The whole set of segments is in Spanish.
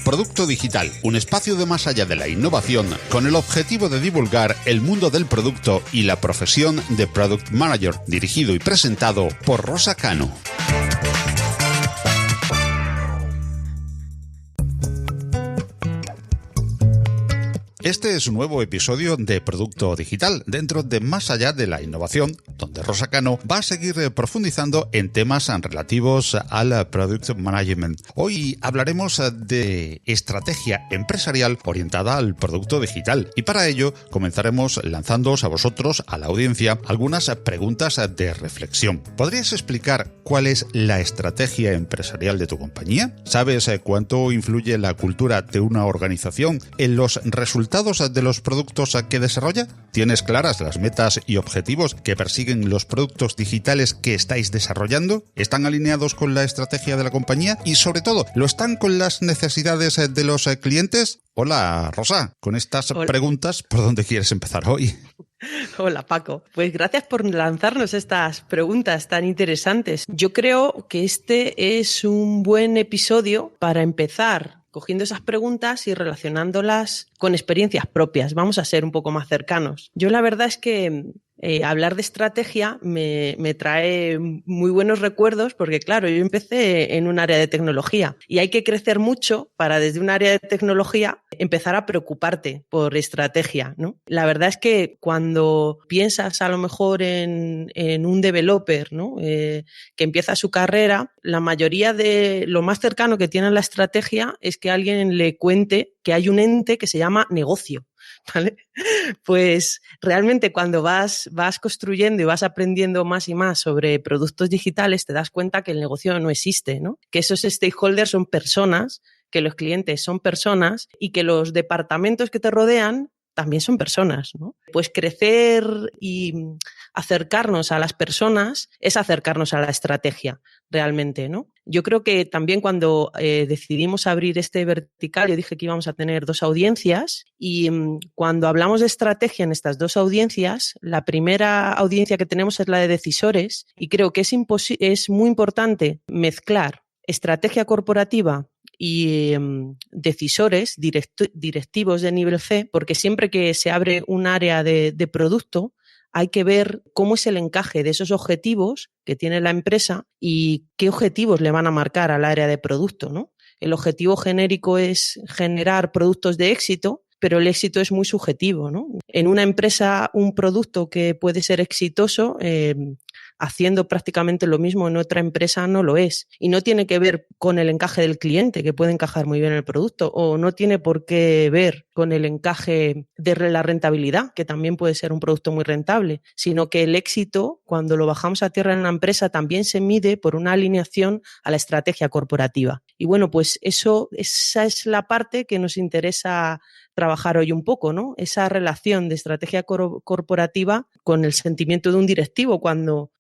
Producto Digital, un espacio de más allá de la innovación con el objetivo de divulgar el mundo del producto y la profesión de Product Manager, dirigido y presentado por Rosa Cano. Este es un nuevo episodio de Producto Digital dentro de Más allá de la innovación, donde Rosa Cano va a seguir profundizando en temas relativos al Product Management. Hoy hablaremos de estrategia empresarial orientada al producto digital y para ello comenzaremos lanzándoos a vosotros, a la audiencia, algunas preguntas de reflexión. ¿Podrías explicar cuál es la estrategia empresarial de tu compañía? ¿Sabes cuánto influye la cultura de una organización en los resultados de los productos que desarrolla? ¿Tienes claras las metas y objetivos que persiguen los productos digitales que estáis desarrollando? ¿Están alineados con la estrategia de la compañía? Y sobre todo, ¿lo están con las necesidades de los clientes? Hola, Rosa, con estas preguntas, ¿por dónde quieres empezar hoy? Hola, Paco. Pues gracias por lanzarnos estas preguntas tan interesantes. Yo creo que este es un buen episodio para empezar cogiendo esas preguntas y relacionándolas con experiencias propias. Vamos a ser un poco más cercanos. Yo la verdad es que hablar de estrategia me trae muy buenos recuerdos porque, claro, yo empecé en un área de tecnología y hay que crecer mucho para desde un área de tecnología empezar a preocuparte por estrategia, ¿no? La verdad es que cuando piensas a lo mejor en un developer, ¿no? Que empieza su carrera, la mayoría de lo más cercano que tiene a la estrategia es que alguien le cuente que hay un ente que se llama negocio, ¿vale? Pues realmente cuando vas construyendo y vas aprendiendo más y más sobre productos digitales te das cuenta que el negocio no existe, ¿no? Que esos stakeholders son personas, que los clientes son personas y que los departamentos que te rodean también son personas, ¿no? Pues crecer y acercarnos a las personas es acercarnos a la estrategia realmente, ¿no? Yo creo que también cuando decidimos abrir este vertical, yo dije que íbamos a tener 2 audiencias y cuando hablamos de estrategia en estas 2 audiencias, la primera audiencia que tenemos es la de decisores y creo que es muy importante mezclar estrategia corporativa y decisores, directivos de nivel C, porque siempre que se abre un área de producto hay que ver cómo es el encaje de esos objetivos que tiene la empresa y qué objetivos le van a marcar al área de producto, ¿no? El objetivo genérico es generar productos de éxito, pero el éxito es muy subjetivo, ¿no? En una empresa, un producto que puede ser exitoso, haciendo prácticamente lo mismo en otra empresa no lo es. Y no tiene que ver con el encaje del cliente, que puede encajar muy bien en el producto, o no tiene por qué ver con el encaje de la rentabilidad, que también puede ser un producto muy rentable, sino que el éxito, cuando lo bajamos a tierra en una empresa, también se mide por una alineación a la estrategia corporativa. Y bueno, pues esa es la parte que nos interesa trabajar hoy un poco, ¿no? Esa relación de estrategia corporativa con el sentimiento de un directivo cuando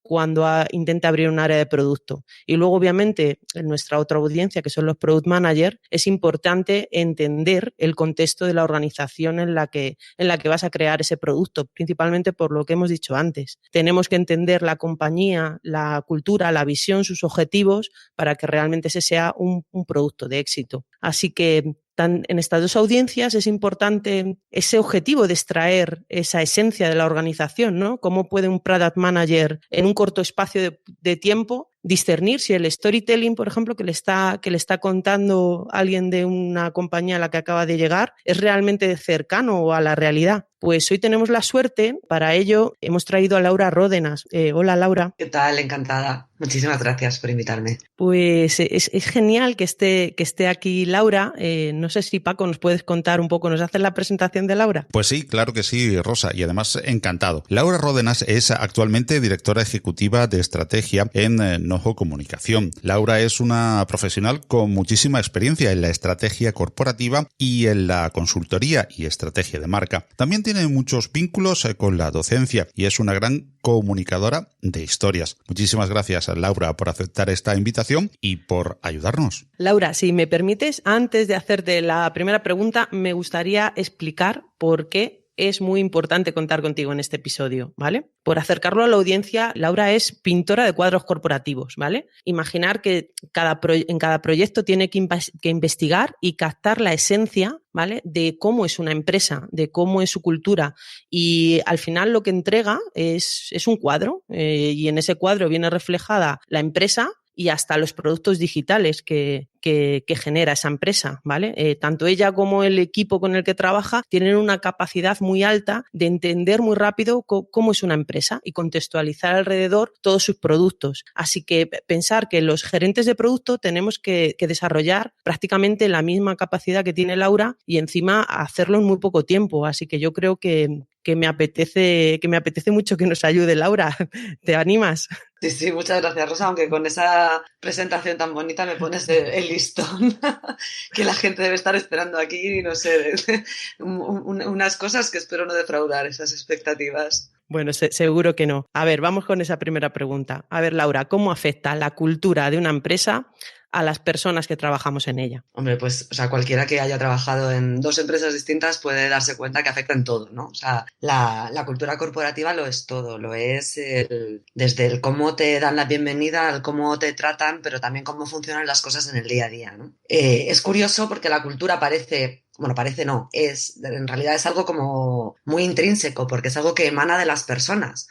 intenta abrir un área de producto. Y luego, obviamente, en nuestra otra audiencia, que son los Product Managers, es importante entender el contexto de la organización en la que vas a crear ese producto, principalmente por lo que hemos dicho antes. Tenemos que entender la compañía, la cultura, la visión, sus objetivos, para que realmente ese sea un producto de éxito. Así que en estas 2 audiencias es importante ese objetivo de extraer esa esencia de la organización, ¿no? Cómo puede un product manager en un corto espacio de tiempo discernir si el storytelling, por ejemplo, que le está contando alguien de una compañía a la que acaba de llegar es realmente cercano a la realidad. Pues hoy tenemos la suerte, para ello hemos traído a Laura Ródenas. Hola, Laura. ¿Qué tal? Encantada. Muchísimas gracias por invitarme. Pues es genial que esté aquí Laura. No sé si, Paco, nos puedes contar un poco, ¿nos haces la presentación de Laura? Pues sí, claro que sí, Rosa, y además encantado. Laura Ródenas es actualmente directora ejecutiva de estrategia en Noho Comunicación. Laura es una profesional con muchísima experiencia en la estrategia corporativa y en la consultoría y estrategia de marca. También tiene muchos vínculos con la docencia y es una gran comunicadora de historias. Muchísimas gracias, Laura, por aceptar esta invitación y por ayudarnos. Laura, si me permites, antes de hacerte la primera pregunta, me gustaría explicar por qué es muy importante contar contigo en este episodio, ¿vale? Por acercarlo a la audiencia, Laura es pintora de cuadros corporativos, ¿vale? Imaginar que en cada proyecto tiene que investigar y captar la esencia, ¿vale? De cómo es una empresa, de cómo es su cultura, y al final lo que entrega es un cuadro, y en ese cuadro viene reflejada la empresa y hasta los productos digitales que genera esa empresa, ¿vale? Tanto ella como el equipo con el que trabaja tienen una capacidad muy alta de entender muy rápido cómo es una empresa y contextualizar alrededor todos sus productos. Así que pensar que los gerentes de producto tenemos que desarrollar prácticamente la misma capacidad que tiene Laura y encima hacerlo en muy poco tiempo. Así que yo creo que me apetece mucho que nos ayude Laura. ¿Te animas? Sí, muchas gracias, Rosa, aunque con esa presentación tan bonita me pones el listón que la gente debe estar esperando aquí, no sé, unas cosas que espero no defraudar esas expectativas. Bueno, seguro que no. A ver, vamos con esa primera pregunta. A ver, Laura, ¿cómo afecta la cultura de una empresa a las personas que trabajamos en ella? Hombre, pues, o sea, cualquiera que haya trabajado en 2 empresas distintas puede darse cuenta que afecta en todo, ¿no? O sea, la cultura corporativa lo es todo, lo es desde el cómo te dan la bienvenida, al cómo te tratan, pero también cómo funcionan las cosas en el día a día, ¿no? Es curioso porque la cultura parece no, en realidad es algo como muy intrínseco, porque es algo que emana de las personas.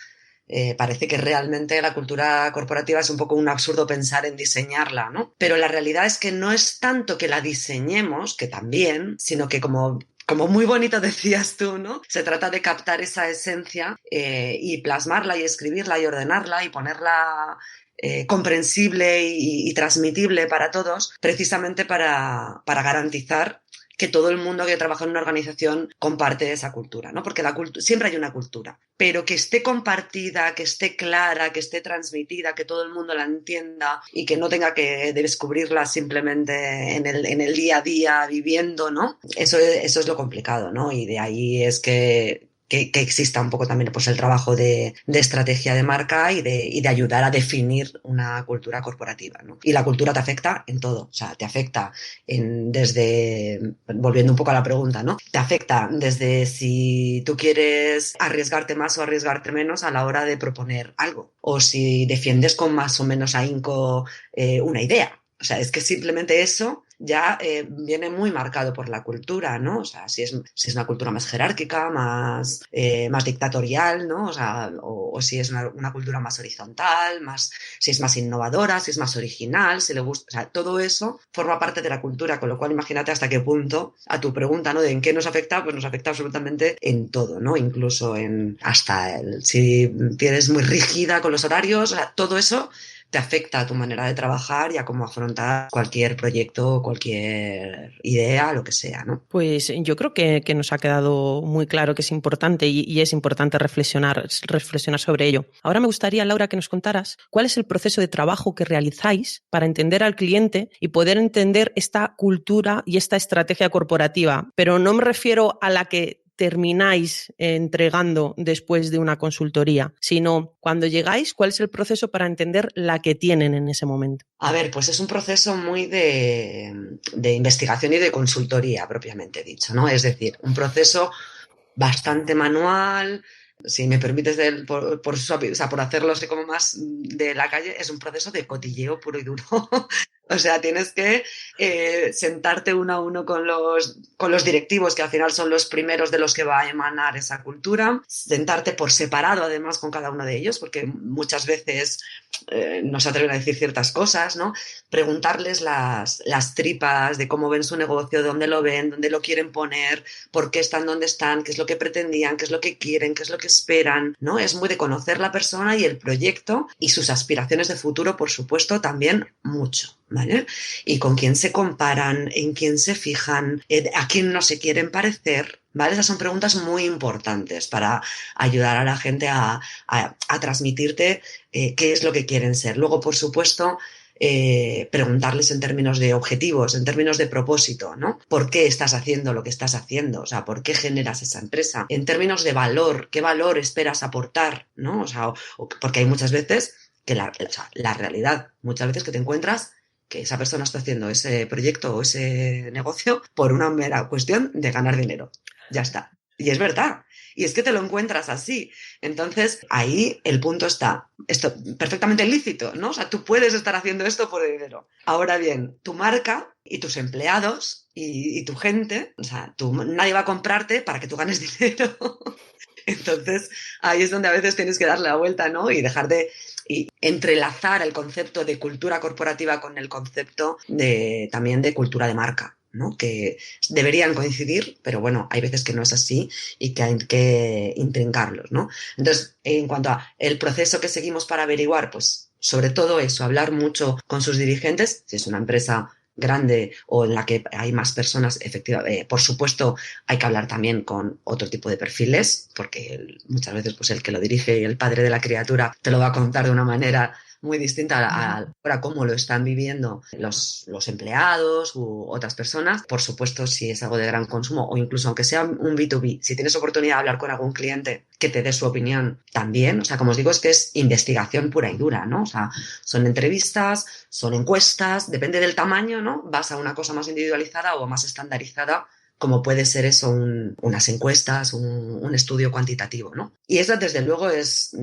Parece que realmente la cultura corporativa es un poco un absurdo pensar en diseñarla, ¿no? Pero la realidad es que no es tanto que la diseñemos, que también, sino que como muy bonito decías tú, ¿no? Se trata de captar esa esencia y plasmarla y escribirla y ordenarla y ponerla comprensible y transmitible para todos, precisamente para garantizar que todo el mundo que trabaja en una organización comparte esa cultura, ¿no? Porque siempre hay una cultura, pero que esté compartida, que esté clara, que esté transmitida, que todo el mundo la entienda y que no tenga que descubrirla simplemente en el día a día viviendo, ¿no? Eso es lo complicado, ¿no? Y de ahí es que exista un poco también pues el trabajo de estrategia de marca y de ayudar a definir una cultura corporativa, ¿no? Y la cultura te afecta en todo, o sea, te afecta volviendo un poco a la pregunta, ¿no? Te afecta desde si tú quieres arriesgarte más o arriesgarte menos a la hora de proponer algo, o si defiendes con más o menos ahínco una idea. O sea, es que simplemente eso ya viene muy marcado por la cultura, ¿no? O sea, si es una cultura más jerárquica, más dictatorial, ¿no? O sea, o si es una cultura más horizontal, si es más innovadora, si es más original, si le gusta, o sea, todo eso forma parte de la cultura, con lo cual imagínate hasta qué punto, a tu pregunta, ¿no? De en qué nos afecta, pues nos afecta absolutamente en todo, ¿no? Incluso si eres muy rígida con los horarios, o sea, todo eso te afecta a tu manera de trabajar y a cómo afrontar cualquier proyecto, cualquier idea, lo que sea, ¿no? Pues yo creo que nos ha quedado muy claro que es importante y es importante reflexionar sobre ello. Ahora me gustaría, Laura, que nos contaras cuál es el proceso de trabajo que realizáis para entender al cliente y poder entender esta cultura y esta estrategia corporativa. Pero no me refiero a la que termináis entregando después de una consultoría, sino cuando llegáis, ¿cuál es el proceso para entender la que tienen en ese momento? A ver, pues es un proceso muy de investigación y de consultoría, propiamente dicho, ¿no? Es decir, un proceso bastante manual. Si me permites, por hacerlo así como más de la calle, es un proceso de cotilleo puro y duro. O sea, tienes que sentarte uno a uno con los directivos, que al final son los primeros de los que va a emanar esa cultura, sentarte por separado además con cada uno de ellos, porque muchas veces no se atreven a decir ciertas cosas, ¿no? Preguntarles las tripas de cómo ven su negocio, dónde lo ven, dónde lo quieren poner, por qué están donde están, qué es lo que pretendían, qué es lo que quieren, qué es lo que esperan, ¿no? Es muy de conocer la persona y el proyecto y sus aspiraciones de futuro, por supuesto, también mucho, ¿vale? Y con quién se comparan, en quién se fijan, a quién no se quieren parecer, ¿vale? Esas son preguntas muy importantes para ayudar a la gente a transmitirte qué es lo que quieren ser. Luego, por supuesto, preguntarles en términos de objetivos, en términos de propósito, ¿no? ¿Por qué estás haciendo lo que estás haciendo? O sea, ¿por qué generas esa empresa? En términos de valor, ¿qué valor esperas aportar? ¿No? O sea, porque hay muchas veces que la realidad, muchas veces que te encuentras que esa persona está haciendo ese proyecto o ese negocio por una mera cuestión de ganar dinero. Ya está. Y es verdad. Y es que te lo encuentras así. Entonces, ahí el punto está. Esto perfectamente lícito, ¿no? O sea, tú puedes estar haciendo esto por dinero. Ahora bien, tu marca y tus empleados y tu gente, o sea, nadie va a comprarte para que tú ganes dinero. Entonces, ahí es donde a veces tienes que darle la vuelta, ¿no? Y dejar de entrelazar el concepto de cultura corporativa con el concepto también de cultura de marca, ¿no? Que deberían coincidir, pero bueno, hay veces que no es así y que hay que intrincarlos, ¿no? Entonces, en cuanto a el proceso que seguimos para averiguar, pues sobre todo eso, hablar mucho con sus dirigentes, si es una empresa grande o en la que hay más personas, efectivamente, por supuesto, hay que hablar también con otro tipo de perfiles, porque muchas veces pues el que lo dirige y el padre de la criatura te lo va a contar de una manera muy distinta a cómo lo están viviendo los empleados u otras personas. Por supuesto, si es algo de gran consumo o incluso aunque sea un B2B, si tienes oportunidad de hablar con algún cliente que te dé su opinión también, o sea, como os digo, es que es investigación pura y dura, ¿no? O sea, son entrevistas, son encuestas, depende del tamaño, ¿no? Vas a una cosa más individualizada o más estandarizada, como puede ser eso, unas encuestas, un estudio cuantitativo, ¿no? Y esa, desde luego, es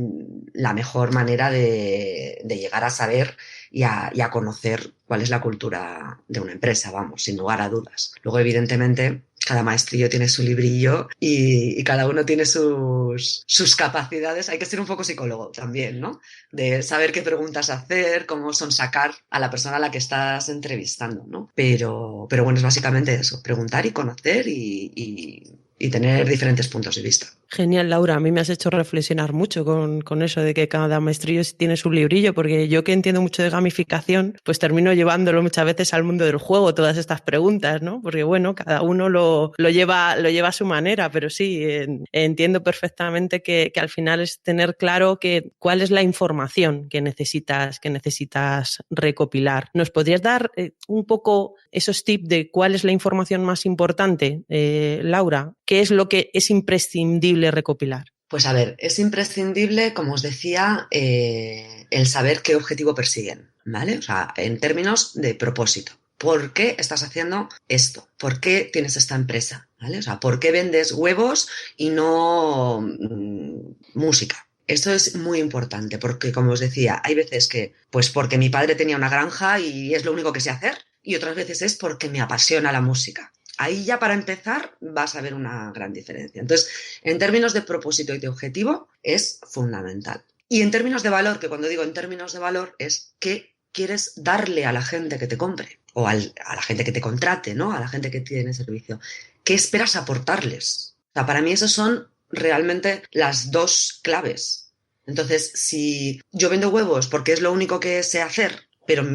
la mejor manera de llegar a saber y a conocer cuál es la cultura de una empresa, vamos, sin lugar a dudas. Luego, evidentemente, cada maestrillo tiene su librillo y cada uno tiene sus capacidades. Hay que ser un poco psicólogo también, ¿no? De saber qué preguntas hacer, cómo sonsacar a la persona a la que estás entrevistando, ¿no? Pero bueno, es básicamente eso, preguntar y conocer y tener diferentes puntos de vista. Genial, Laura. A mí me has hecho reflexionar mucho con eso de que cada maestrillo tiene su librillo, porque yo que entiendo mucho de gamificación, pues termino llevándolo muchas veces al mundo del juego, todas estas preguntas, ¿no? Porque bueno, cada uno lo lleva a su manera, pero sí, entiendo perfectamente que al final es tener claro cuál es la información que necesitas recopilar. ¿Nos podrías dar un poco esos tips de cuál es la información más importante, Laura? ¿Qué es lo que es imprescindible recopilar? Pues a ver, es imprescindible, como os decía, el saber qué objetivo persiguen, ¿vale? O sea, en términos de propósito. ¿Por qué estás haciendo esto? ¿Por qué tienes esta empresa? ¿Vale? O sea, ¿por qué vendes huevos y no música? Esto es muy importante porque, como os decía, hay veces que, pues porque mi padre tenía una granja y es lo único que sé hacer, y otras veces es porque me apasiona la música. Ahí ya para empezar vas a ver una gran diferencia. Entonces, en términos de propósito y de objetivo es fundamental. Y en términos de valor, que cuando digo en términos de valor es qué quieres darle a la gente que te compre o a la gente que te contrate, ¿no? A la gente que tiene servicio. ¿Qué esperas aportarles? O sea, para mí esos son realmente las dos claves. Entonces, si yo vendo huevos porque es lo único que sé hacer, pero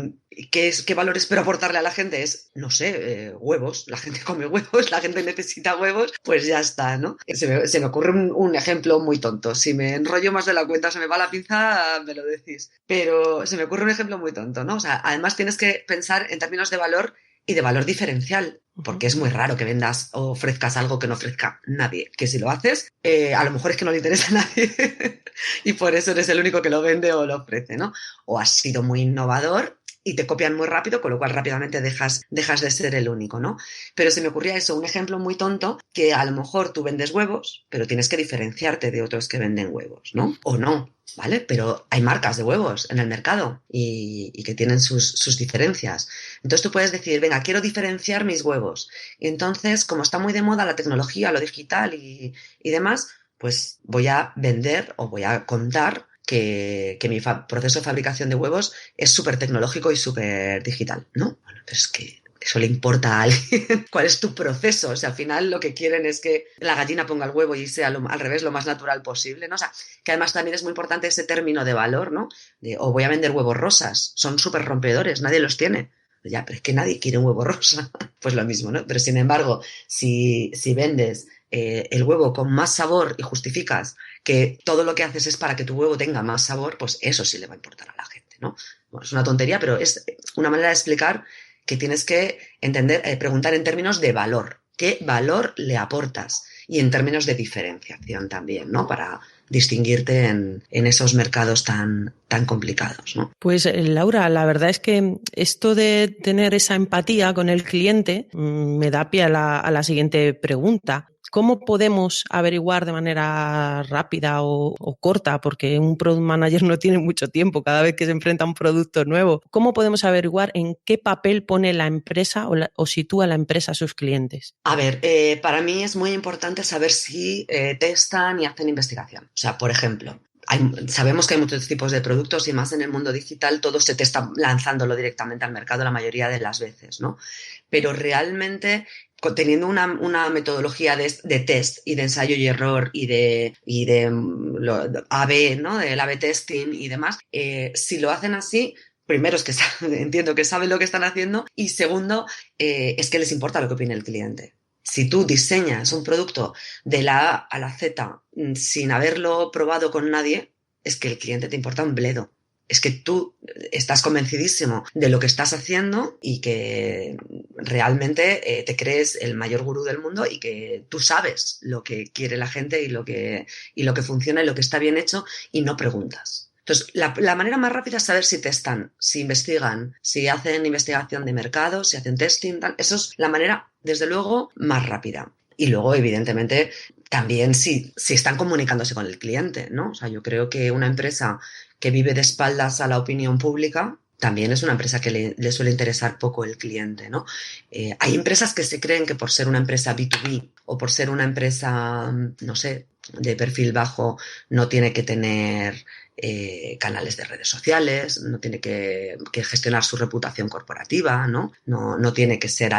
¿qué valor espero aportarle a la gente? Es, no sé, huevos. La gente come huevos, la gente necesita huevos, pues ya está, ¿no? Se me ocurre un ejemplo muy tonto. Si me enrollo más de la cuenta, se me va la pinza, me lo decís. Pero se me ocurre un ejemplo muy tonto, ¿no? O sea, además tienes que pensar en términos de valor y de valor diferencial, porque es muy raro que vendas o ofrezcas algo que no ofrezca nadie. Que si lo haces, a lo mejor es que no le interesa a nadie y por eso eres el único que lo vende o lo ofrece, ¿no? O has sido muy innovador y te copian muy rápido, con lo cual rápidamente dejas de ser el único, ¿no? Pero se me ocurría eso, un ejemplo muy tonto, que a lo mejor tú vendes huevos, pero tienes que diferenciarte de otros que venden huevos, ¿no? O no, ¿vale? Pero hay marcas de huevos en el mercado y que tienen sus diferencias. Entonces tú puedes decir, venga, quiero diferenciar mis huevos. Y entonces, como está muy de moda la tecnología, lo digital y demás, pues voy a vender o voy a contar que mi proceso de fabricación de huevos es súper tecnológico y súper digital, ¿no? Bueno, pero es que eso le importa a alguien. ¿Cuál es tu proceso? O sea, al final lo que quieren es que la gallina ponga el huevo y sea al revés, lo más natural posible, ¿no? O sea, que además también es muy importante ese término de valor, ¿no? O voy a vender huevos rosas, son súper rompedores, nadie los tiene. Ya, pero es que nadie quiere un huevo rosa. Pues lo mismo, ¿no? Pero sin embargo, si vendes el huevo con más sabor y justificas que todo lo que haces es para que tu huevo tenga más sabor, pues eso sí le va a importar a la gente, ¿no? Bueno, es una tontería, pero es una manera de explicar que tienes que entender, preguntar en términos de valor. ¿Qué valor le aportas? Y en términos de diferenciación también, ¿no? Para distinguirte en esos mercados tan complicados, ¿no? Pues Laura, la verdad es que esto de tener esa empatía con el cliente me da pie a la siguiente pregunta. ¿Cómo podemos averiguar de manera rápida o corta? Porque un product manager no tiene mucho tiempo cada vez que se enfrenta a un producto nuevo. ¿Cómo podemos averiguar en qué papel pone la empresa o sitúa la empresa a sus clientes? A ver, para mí es muy importante saber si testan y hacen investigación. O sea, por ejemplo, sabemos que hay muchos tipos de productos y más en el mundo digital todo se testa lanzándolo directamente al mercado la mayoría de las veces, ¿no? Pero realmente teniendo una metodología de test y de ensayo y error y de AB, ¿no? Del AB testing y demás, si lo hacen así, primero es que entiendo que saben lo que están haciendo y segundo es que les importa lo que opine el cliente. Si tú diseñas un producto de la A a la Z sin haberlo probado con nadie, es que el cliente te importa un bledo. Es que tú estás convencidísimo de lo que estás haciendo y que realmente te crees el mayor gurú del mundo y que tú sabes lo que quiere la gente y lo que funciona y lo que está bien hecho y no preguntas. Entonces, la manera más rápida es saber si testan, si investigan, si hacen investigación de mercado, si hacen testing, tal. Eso es la manera, desde luego, más rápida. Y luego, evidentemente, también si están comunicándose con el cliente, ¿no? O sea, yo creo que una empresa que vive de espaldas a la opinión pública también es una empresa que le suele interesar poco el cliente, ¿no? Hay empresas que se creen que por ser una empresa B2B o por ser una empresa, no sé, de perfil bajo, no tiene que tener canales de redes sociales, no tiene que gestionar su reputación corporativa, ¿no? No tiene que ser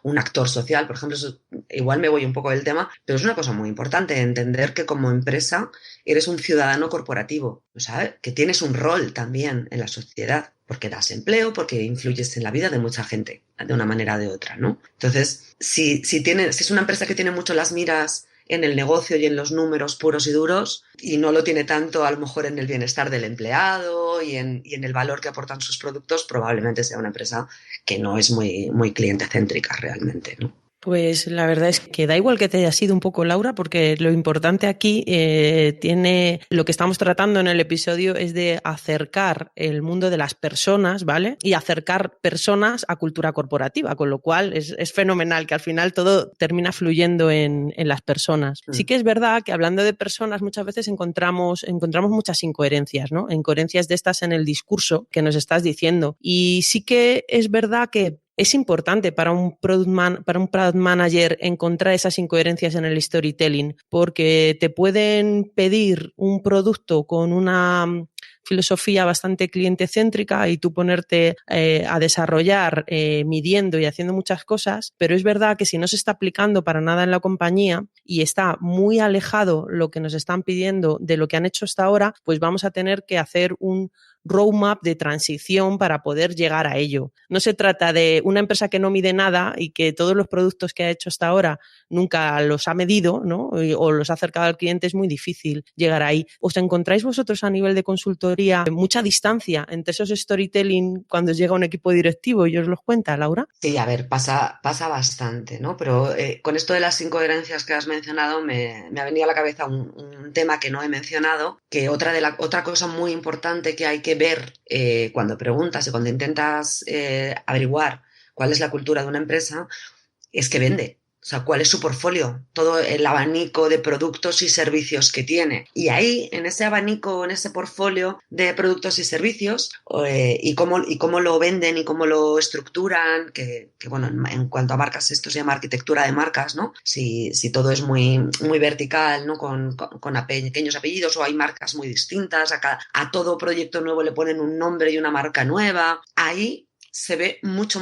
un actor social, por ejemplo. Eso, igual me voy un poco del tema, pero es una cosa muy importante, entender que como empresa eres un ciudadano corporativo, ¿sabes? Que tienes un rol también en la sociedad, porque das empleo, porque influyes en la vida de mucha gente, de una manera o de otra, ¿no? Entonces, si es una empresa que tiene mucho las miras en el negocio y en los números puros y duros y no lo tiene tanto a lo mejor en el bienestar del empleado y en el valor que aportan sus productos, probablemente sea una empresa que no es muy, muy cliente céntrica realmente, ¿no? Pues la verdad es que da igual que te haya sido un poco, Laura, porque lo importante aquí lo que estamos tratando en el episodio es de acercar el mundo de las personas, ¿vale? Y acercar personas a cultura corporativa, con lo cual es fenomenal que al final todo termina fluyendo en las personas. Sí que es verdad que hablando de personas muchas veces encontramos muchas incoherencias, ¿no? Incoherencias de estas en el discurso que nos estás diciendo. Y sí que es verdad que es importante para un product manager encontrar esas incoherencias en el storytelling, porque te pueden pedir un producto con una filosofía bastante cliente-céntrica y tú ponerte a desarrollar midiendo y haciendo muchas cosas, pero es verdad que si no se está aplicando para nada en la compañía y está muy alejado lo que nos están pidiendo de lo que han hecho hasta ahora, pues vamos a tener que hacer un roadmap de transición para poder llegar a ello. No se trata de una empresa que no mide nada y que todos los productos que ha hecho hasta ahora nunca los ha medido, ¿no? O los ha acercado al cliente, es muy difícil llegar ahí. ¿Os encontráis vosotros a nivel de consultoría mucha distancia entre esos storytelling cuando os llega un equipo directivo y os los cuenta, Laura? Sí, a ver, pasa bastante, ¿no? Pero con esto de las incoherencias que has mencionado me ha venido a la cabeza un tema que no he mencionado, que otra cosa muy importante que hay que ver cuando preguntas y cuando intentas averiguar cuál es la cultura de una empresa es que vende. O sea, cuál es su portfolio, todo el abanico de productos y servicios que tiene. Y ahí, en ese abanico, en ese portfolio de productos y servicios, y cómo lo venden y cómo lo estructuran, que bueno, en cuanto a marcas, esto se llama arquitectura de marcas, ¿no? Si todo es muy, muy vertical, ¿no? Con pequeños apellidos, o hay marcas muy distintas, a todo proyecto nuevo le ponen un nombre y una marca nueva. Ahí se ve mucho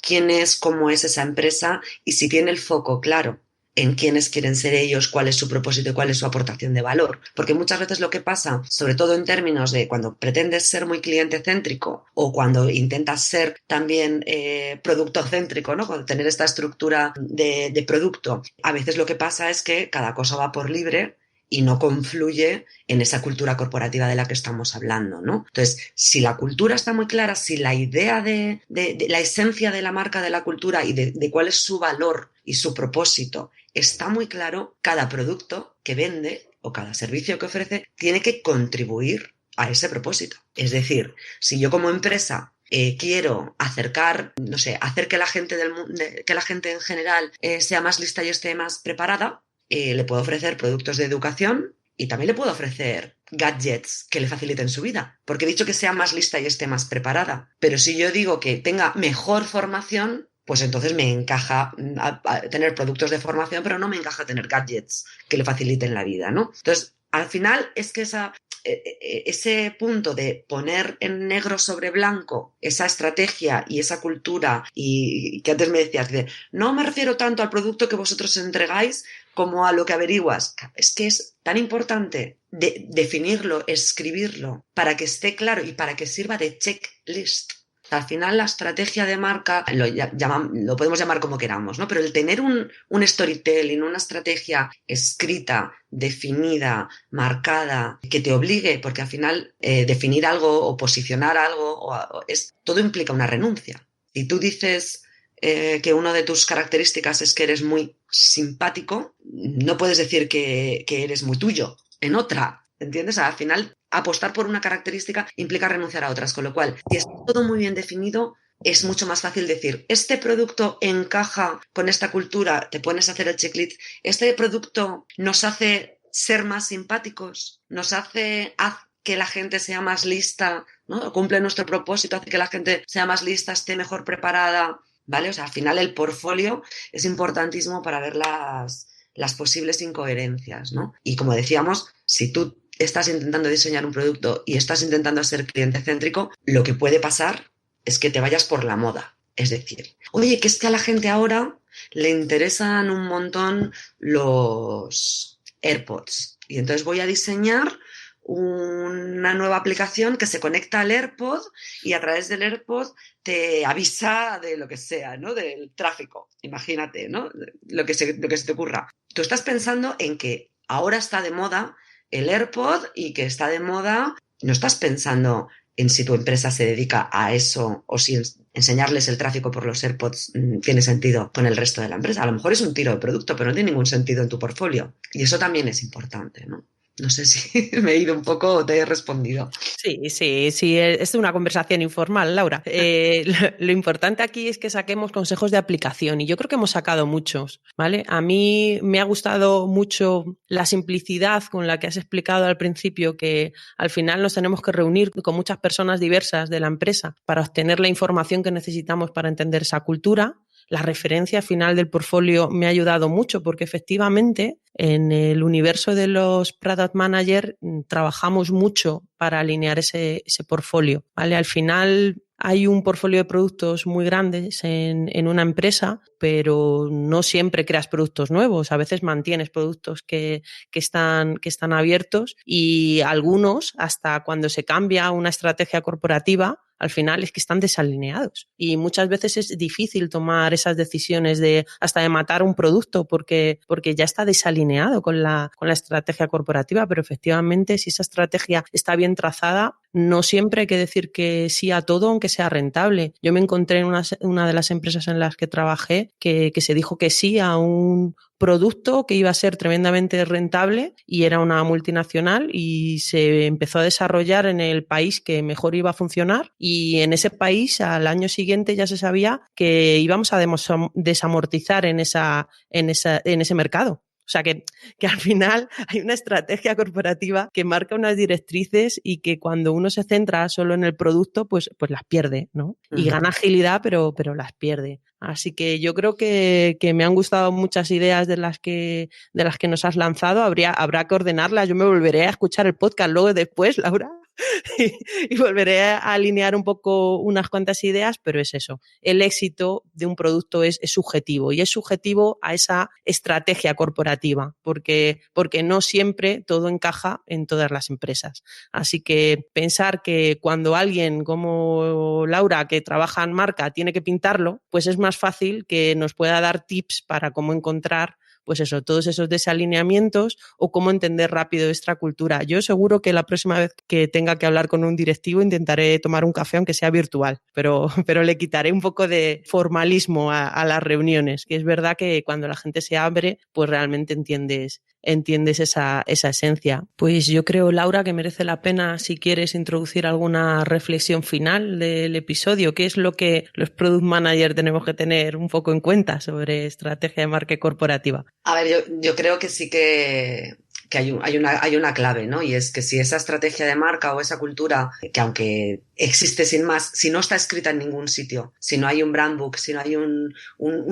quién es, cómo es esa empresa y si tiene el foco claro en quiénes quieren ser ellos, cuál es su propósito y cuál es su aportación de valor. Porque muchas veces lo que pasa, sobre todo en términos de cuando pretendes ser muy cliente céntrico o cuando intentas ser también producto céntrico, ¿no? Cuando tener esta estructura de producto, a veces lo que pasa es que cada cosa va por libre y no confluye en esa cultura corporativa de la que estamos hablando, ¿no? Entonces, si la cultura está muy clara, si la idea de la esencia de la marca, de la cultura y de cuál es su valor y su propósito está muy claro, cada producto que vende o cada servicio que ofrece tiene que contribuir a ese propósito. Es decir, si yo como empresa quiero acercar, no sé, hacer que la gente que la gente en general sea más lista y esté más preparada, le puedo ofrecer productos de educación y también le puedo ofrecer gadgets que le faciliten su vida, porque he dicho que sea más lista y esté más preparada. Pero si yo digo que tenga mejor formación, pues entonces me encaja tener productos de formación, pero no me encaja tener gadgets que le faciliten la vida, ¿no? Entonces, al final es que ese punto de poner en negro sobre blanco esa estrategia y esa cultura, y que antes me decías, no me refiero tanto al producto que vosotros entregáis como a lo que averiguas. Es que es tan importante definirlo, escribirlo, para que esté claro y para que sirva de checklist. Al final la estrategia de marca lo podemos llamar como queramos, ¿no? Pero el tener un storytelling, una estrategia escrita, definida, marcada, que te obligue, porque al final definir algo o posicionar algo todo implica una renuncia. Si tú dices que una de tus características es que eres muy simpático, no puedes decir que eres muy tuyo en otra. ¿Entiendes? Al final, apostar por una característica implica renunciar a otras, con lo cual, si está todo muy bien definido, es mucho más fácil decir, este producto encaja con esta cultura, te pones a hacer el checklist, este producto nos hace ser más simpáticos, nos hace que la gente sea más lista, ¿no? Cumple nuestro propósito, hace que la gente sea más lista, esté mejor preparada, ¿vale? O sea, al final el portfolio es importantísimo para ver las posibles incoherencias, ¿no? Y como decíamos, si tú estás intentando diseñar un producto y estás intentando ser cliente céntrico, lo que puede pasar es que te vayas por la moda. Es decir, oye, que es que a la gente ahora le interesan un montón los AirPods y entonces voy a diseñar una nueva aplicación que se conecta al AirPod y a través del AirPod te avisa de lo que sea, ¿no? Del tráfico, imagínate, ¿no? Lo que se te ocurra. Tú estás pensando en que ahora está de moda el AirPod y que está de moda, no estás pensando en si tu empresa se dedica a eso o si enseñarles el tráfico por los AirPods tiene sentido con el resto de la empresa. A lo mejor es un tiro de producto, pero no tiene ningún sentido en tu portfolio. Y eso también es importante, ¿no? No sé si me he ido un poco o te he respondido. Sí, es una conversación informal, Laura. Lo importante aquí es que saquemos consejos de aplicación y yo creo que hemos sacado muchos, ¿vale? A mí me ha gustado mucho la simplicidad con la que has explicado al principio, que al final nos tenemos que reunir con muchas personas diversas de la empresa para obtener la información que necesitamos para entender esa cultura. La referencia final del portfolio me ha ayudado mucho porque efectivamente en el universo de los product manager trabajamos mucho para alinear ese portfolio, ¿vale? Al final hay un portfolio de productos muy grandes en una empresa, pero no siempre creas productos nuevos. A veces mantienes productos que están abiertos y algunos, hasta cuando se cambia una estrategia corporativa, al final es que están desalineados. Y muchas veces es difícil tomar esas decisiones hasta de matar un producto porque ya está desalineado con la estrategia corporativa, pero efectivamente si esa estrategia está bien trazada, no siempre hay que decir que sí a todo, aunque sea rentable. Yo me encontré en una de las empresas en las que trabajé que se dijo que sí a un producto que iba a ser tremendamente rentable y era una multinacional y se empezó a desarrollar en el país que mejor iba a funcionar y en ese país al año siguiente ya se sabía que íbamos a desamortizar en ese mercado. O sea que al final hay una estrategia corporativa que marca unas directrices y que cuando uno se centra solo en el producto, pues las pierde, ¿no? Y gana agilidad, pero las pierde. Así que yo creo que me han gustado muchas ideas de las que nos has lanzado. Habrá que ordenarlas. Yo me volveré a escuchar el podcast luego después, Laura. Y volveré a alinear un poco unas cuantas ideas, pero es eso. El éxito de un producto es subjetivo y es subjetivo a esa estrategia corporativa porque no siempre todo encaja en todas las empresas. Así que pensar que cuando alguien como Laura, que trabaja en marca, tiene que pintarlo, pues es más fácil que nos pueda dar tips para cómo encontrar pues eso, todos esos desalineamientos o cómo entender rápido esta cultura. Yo seguro que la próxima vez que tenga que hablar con un directivo intentaré tomar un café aunque sea virtual, pero le quitaré un poco de formalismo a las reuniones, que es verdad que cuando la gente se abre, pues realmente entiendes esa esencia. Pues yo creo, Laura, que merece la pena, si quieres, introducir alguna reflexión final del episodio. ¿Qué es lo que los product managers tenemos que tener un poco en cuenta sobre estrategia de marca corporativa? A ver, yo creo que sí que hay una clave, ¿no? Y es que si esa estrategia de marca o esa cultura, que aunque existe sin más, si no está escrita en ningún sitio, si no hay un brand book, si no hay un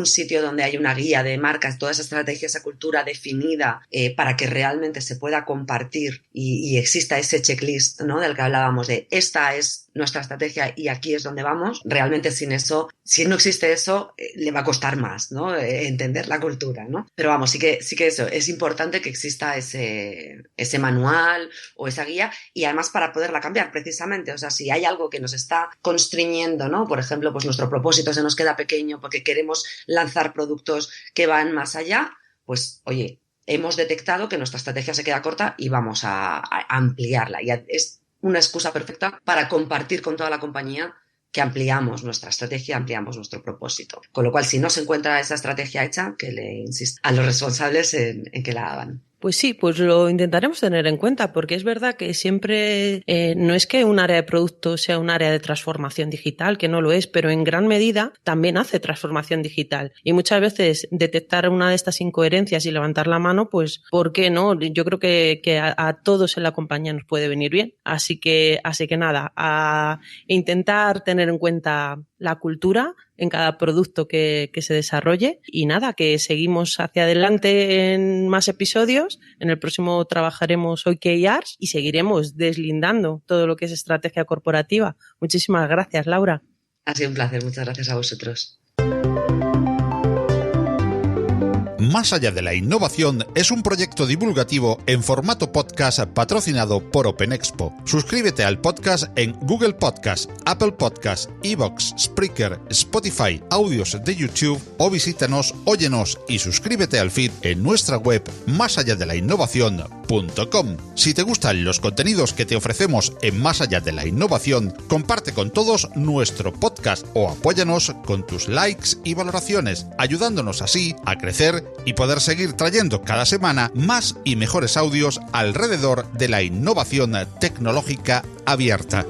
sitio donde hay una guía de marcas, toda esa estrategia, esa cultura definida para que realmente se pueda compartir y exista ese checklist, ¿no? Del que hablábamos de esta es nuestra estrategia y aquí es donde vamos, realmente sin eso, si no existe eso, le va a costar más, ¿no? Entender la cultura, ¿no? Pero vamos, sí que eso, es importante que exista ese manual o esa guía y además para poderla cambiar precisamente, o sea, si hay algo que nos está constriñendo, ¿no? Por ejemplo, pues nuestro propósito se nos queda pequeño porque queremos lanzar productos que van más allá, pues oye, hemos detectado que nuestra estrategia se queda corta y vamos a ampliarla. Y es una excusa perfecta para compartir con toda la compañía que ampliamos nuestra estrategia, ampliamos nuestro propósito. Con lo cual, si no se encuentra esa estrategia hecha, que le insisto a los responsables en que la hagan. Pues sí, pues lo intentaremos tener en cuenta, porque es verdad que siempre no es que un área de producto sea un área de transformación digital, que no lo es, pero en gran medida también hace transformación digital. Y muchas veces detectar una de estas incoherencias y levantar la mano, pues, ¿por qué no? Yo creo que a todos en la compañía nos puede venir bien. Así que nada, a intentar tener en cuenta la cultura en cada producto que se desarrolle y nada, que seguimos hacia adelante en más episodios. En el próximo trabajaremos OKRs y seguiremos deslindando todo lo que es estrategia corporativa. Muchísimas gracias, Laura. Ha sido un placer, muchas gracias a vosotros. Más allá de la innovación es un proyecto divulgativo en formato podcast patrocinado por OpenExpo. Suscríbete al podcast en Google Podcast, Apple Podcast, iVoox, Spreaker, Spotify, audios de YouTube o visítanos, óyenos y suscríbete al feed en nuestra web másalladelainnovación.com. Si te gustan los contenidos que te ofrecemos en Más allá de la innovación, comparte con todos nuestro podcast o apóyanos con tus likes y valoraciones, ayudándonos así a crecer y poder seguir trayendo cada semana más y mejores audios alrededor de la innovación tecnológica abierta.